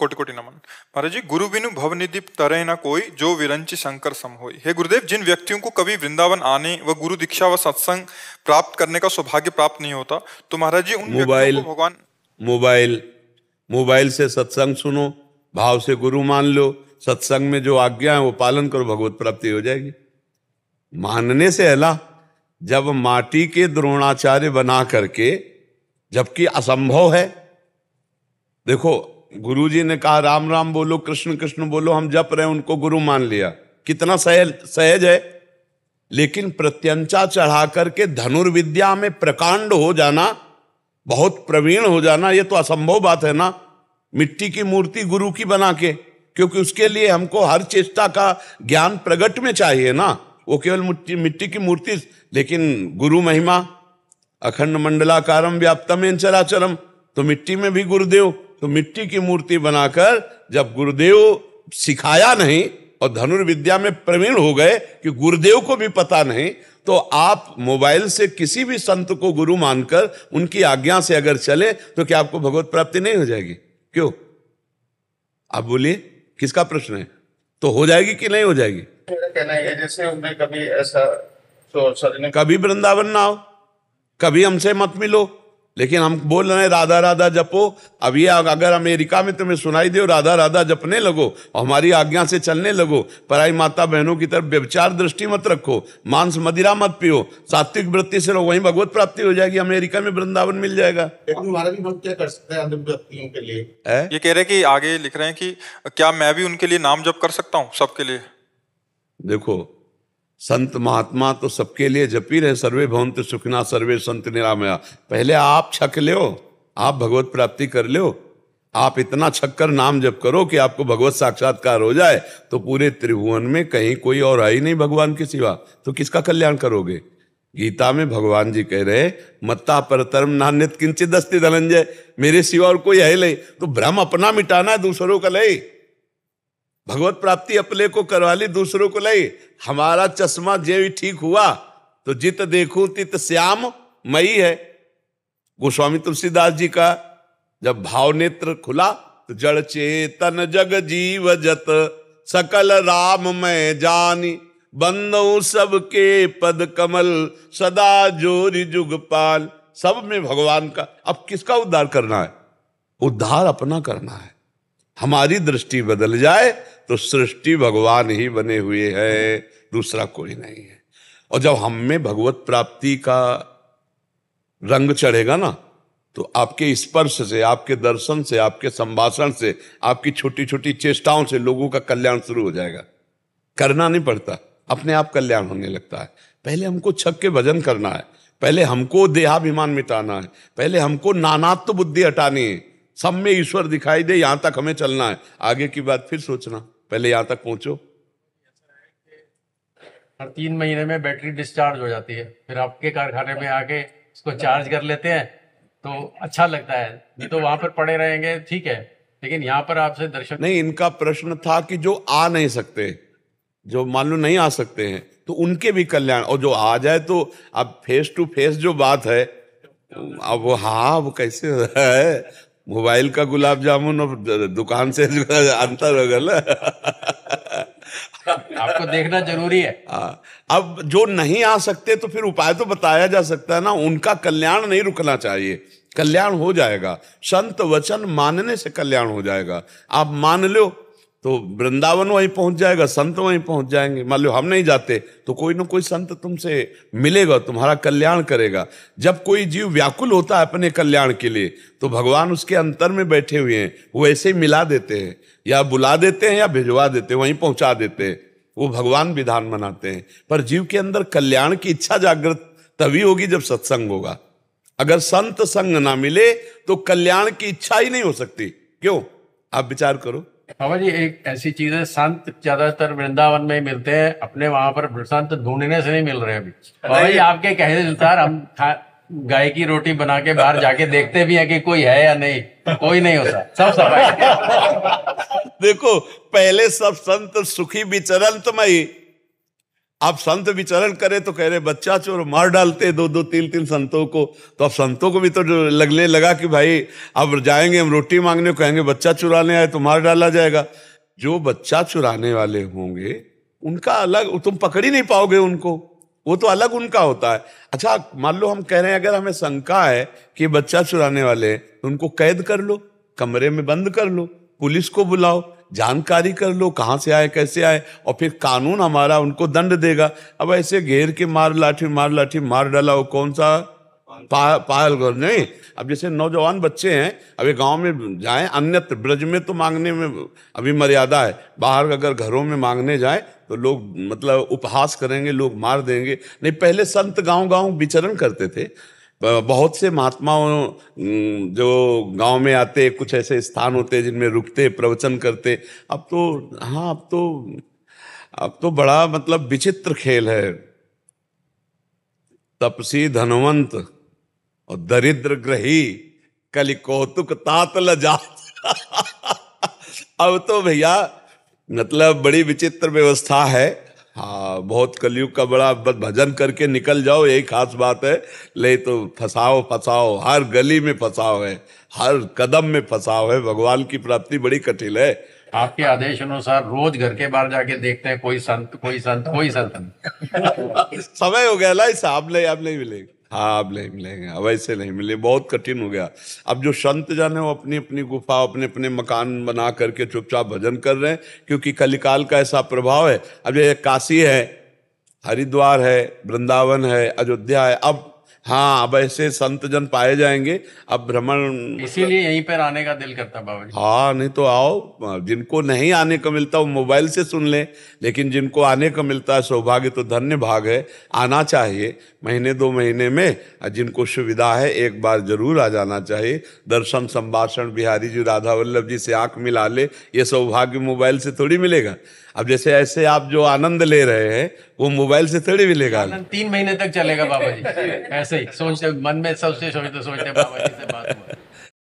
कोटि कोटि नमन। महाराज जी, गुरु बिनु भवनिधि तरे न कोई, जो विरंचि शंकर सम होई। हे गुरुदेव, जिन व्यक्तियों को कभी वृंदावन आने व गुरु दीक्षा व सत्संग प्राप्त करने का सौभाग्य प्राप्त नहीं होता, तो महाराज जी उन व्यक्तियों को भगवान मोबाइल से सत्संग सुनो, भाव से गुरु मान लो, सत्संग में जो आज्ञा है वो पालन करो, भगवत प्राप्ति हो जाएगी। मानने से अला, जब माटी के द्रोणाचार्य बना करके, जबकि असंभव है। देखो, गुरुजी ने कहा राम राम बोलो, कृष्ण कृष्ण बोलो, हम जप रहे हैं, उनको गुरु मान लिया, कितना सहज है। लेकिन प्रत्यंचा चढ़ा करके धनुर्विद्या में प्रकांड हो जाना, बहुत प्रवीण हो जाना, ये तो असंभव बात है ना। मिट्टी की मूर्ति गुरु की बना के, क्योंकि उसके लिए हमको हर चेष्टा का ज्ञान प्रगट में चाहिए ना, वो केवल मिट्टी की मूर्ति। लेकिन गुरु महिमा अखंड मंडलाकारम व्याप्तम येन चराचरम, तो मिट्टी में भी गुरुदेव, तो मिट्टी की मूर्ति बनाकर जब गुरुदेव सिखाया नहीं और धनुर्विद्या में प्रवीण हो गए कि गुरुदेव को भी पता नहीं, तो आप मोबाइल से किसी भी संत को गुरु मानकर उनकी आज्ञा से अगर चले तो क्या आपको भगवत प्राप्ति नहीं हो जाएगी? क्यों? आप बोलिए, किसका प्रश्न है? तो हो जाएगी कि नहीं हो जाएगी? मेरा कहना है जैसे उन्हें कभी ऐसा कभी वृंदावन ना हो, कभी हमसे मत मिलो, लेकिन हम बोल रहे हैं राधा राधा जपो। अब ये अगर अमेरिका में तुम्हें सुनाई दे राधा राधा जपने लगो और हमारी आज्ञा से चलने लगो, पराई माता बहनों की तरफ व्यभिचार दृष्टि मत रखो, मांस मदिरा मत पियो, सात्विक वृत्ति से रहो, वहीं भगवत प्राप्ति हो जाएगी। अमेरिका में वृंदावन मिल जाएगा। हमारा भी हम क्या कर सकते हैं अंध व्यक्तियों के लिए? ये कह रहे हैं कि आगे लिख रहे हैं कि क्या मैं भी उनके लिए नाम जप कर सकता हूँ, सबके लिए? देखो, संत महात्मा तो सबके लिए जपी रहे, सर्वे भवन्तु सुखिनः सर्वे सन्तु निरामया। पहले आप छक लो, आप भगवत प्राप्ति कर लो। आप इतना छक्कर नाम जप करो कि आपको भगवत साक्षात्कार हो जाए, तो पूरे त्रिभुवन में कहीं कोई और है ही नहीं भगवान के सिवा, तो किसका कल्याण करोगे? गीता में भगवान जी कह रहे, मत्ता परतरम नान्यत् किंचित् अस्ति धनंजय, मेरे सिवा और कोई है नहीं। तो भ्रम अपना मिटाना है, दूसरों का ले। भगवत प्राप्ति अपने को करवा ली, दूसरों को ले। हमारा चश्मा जे ठीक हुआ तो जित देखूं तित श्याम मई है। गोस्वामी तुलसीदास जी का जब भाव नेत्र खुला तो जड़ चेतन जग जीव जत सकल राम मैं जानी, बंदो सबके पद कमल सदा जोरि जुगपाल। सब में भगवान का। अब किसका उद्धार करना है? उद्धार अपना करना है। हमारी दृष्टि बदल जाए तो सृष्टि भगवान ही बने हुए है, दूसरा कोई नहीं है। और जब हम में भगवत प्राप्ति का रंग चढ़ेगा ना, तो आपके स्पर्श से, आपके दर्शन से, आपके संभाषण से, आपकी छोटी छोटी चेष्टाओं से लोगों का कल्याण शुरू हो जाएगा। करना नहीं पड़ता, अपने आप कल्याण होने लगता है। पहले हमको छक के भजन करना है, पहले हमको देहाभिमान मिटाना है, पहले हमको नानात्व बुद्धि हटानी है। सब में ईश्वर दिखाई दे, यहां तक हमें चलना है, आगे की बात फिर सोचना, पहले यहां तक पहुंचो। हर 3 महीने में बैटरी डिस्चार्ज हो जाती है, फिर आपके कारखाने में आके इसको चार्ज कर लेते हैं तो अच्छा लगता है। नहीं तो वहां पर पड़े रहेंगे, ठीक है, लेकिन यहाँ पर आपसे दर्शन नहीं। इनका प्रश्न था कि जो आ नहीं सकते, जो मान लो नहीं आ सकते हैं, तो उनके भी कल्याण, और जो आ जाए तो अब फेस टू फेस जो बात है, अब वो हाँ वो कैसे है, मोबाइल का गुलाब जामुन और दुकान से अंतर होगा ना। आपको देखना जरूरी है। अब जो नहीं आ सकते तो फिर उपाय तो बताया जा सकता है ना। उनका कल्याण नहीं रुकना चाहिए, कल्याण हो जाएगा। संत वचन मानने से कल्याण हो जाएगा। आप मान लो तो वृंदावन वहीं पहुंच जाएगा, संत वहीं पहुंच जाएंगे। मान लो हम नहीं जाते तो कोई ना कोई संत तुमसे मिलेगा, तुम्हारा कल्याण करेगा। जब कोई जीव व्याकुल होता है अपने कल्याण के लिए, तो भगवान उसके अंतर में बैठे हुए हैं, वो ऐसे ही मिला देते हैं, या बुला देते हैं या भिजवा देते हैं, वहीं पहुंचा देते हैं। वो भगवान विधान बनाते हैं। पर जीव के अंदर कल्याण की इच्छा जागृत तभी होगी जब सत्संग होगा। अगर संत संग ना मिले तो कल्याण की इच्छा ही नहीं हो सकती। क्यों? आप विचार करो। बाबा जी, एक ऐसी चीज है, संत ज्यादातर वृंदावन में ही मिलते हैं, अपने वहां पर संत ढूंढने से नहीं मिल रहे अभी। बाबा जी, आपके कहे अनुसार हम गाय की रोटी बना के बाहर जाके देखते भी हैं कि कोई है या नहीं, कोई नहीं होता, सब सफाई। देखो, पहले सब संत सुखी विचरंत मई, आप संत विचरण करे तो कह रहे बच्चा चोर, मार डालते दो दो तीन तीन संतों को। तो अब संतों को भी तो लगने लगा कि भाई अब जाएंगे हम रोटी मांगने, कहेंगे बच्चा चुराने आए तो मार डाला जाएगा। जो बच्चा चुराने वाले होंगे उनका अलग, तुम पकड़ ही नहीं पाओगे उनको, वो तो अलग उनका होता है। अच्छा मान लो हम कह रहे हैं अगर हमें शंका है कि बच्चा चुराने वाले हैं तो उनको कैद कर लो, कमरे में बंद कर लो, पुलिस को बुलाओ, जानकारी कर लो कहाँ से आए कैसे आए, और फिर कानून हमारा उनको दंड देगा। अब ऐसे घेर के मार लाठी मार डाला, वो कौन सा पायल नहीं। अब जैसे नौजवान बच्चे हैं, अभी गांव में जाएं, अन्यत्र ब्रज में तो मांगने में अभी मर्यादा है, बाहर अगर घरों में मांगने जाएं तो लोग मतलब उपहास करेंगे, लोग मार देंगे। नहीं, पहले संत गांव गांव विचरण करते थे, बहुत से महात्माओं जो गांव में आते, कुछ ऐसे स्थान होते जिनमें रुकते प्रवचन करते। अब तो हाँ, अब तो बड़ा मतलब विचित्र खेल है। तपसी धनवंत और दरिद्र ग्रही कलि कौतुक तात लजात। अब तो भैया मतलब बड़ी विचित्र व्यवस्था है। हाँ, बहुत कलयुग का बड़ा भजन करके निकल जाओ, यही खास बात है। ले तो फसाओ, हर गली में फसाओ है, हर कदम में फसाओ है। भगवान की प्राप्ति बड़ी कठिन है। आपके आदेश अनुसार रोज घर के बाहर जाके देखते हैं कोई संत समय हो गया ना, इस आप नहीं मिलेंगे। हाँ, अब नहीं मिलेंगे, अब ऐसे नहीं मिले, बहुत कठिन हो गया। अब जो संत जन है वो अपनी अपनी गुफा, अपने अपने मकान बना करके चुपचाप भजन कर रहे हैं, क्योंकि कलिकाल का ऐसा प्रभाव है। अब ये काशी है, हरिद्वार है, वृंदावन है, अयोध्या है, अब हाँ अब ऐसे संत जन पाए जाएंगे। अब भ्रमण, इसीलिए यहीं पर आने का दिल करता बाबा जी। हाँ, नहीं तो आओ। जिनको नहीं आने को मिलता वो मोबाइल से सुन ले, लेकिन जिनको आने को मिलता है सौभाग्य तो धन्य भाग है, आना चाहिए महीने 2 महीने में। जिनको सुविधा है एक बार जरूर आ जाना चाहिए। दर्शन संभाषण बिहारी जी राधा वल्लभ जी से आंख मिला ले, ये सौभाग्य मोबाइल से थोड़ी मिलेगा। अब जैसे ऐसे आप जो आनंद ले रहे हैं वो मोबाइल से थोड़ी मिलेगा। 3 महीने तक चलेगा बाबा जी, ऐसे ही सोचते मन में सोचते बाबा जी से बात हुआ।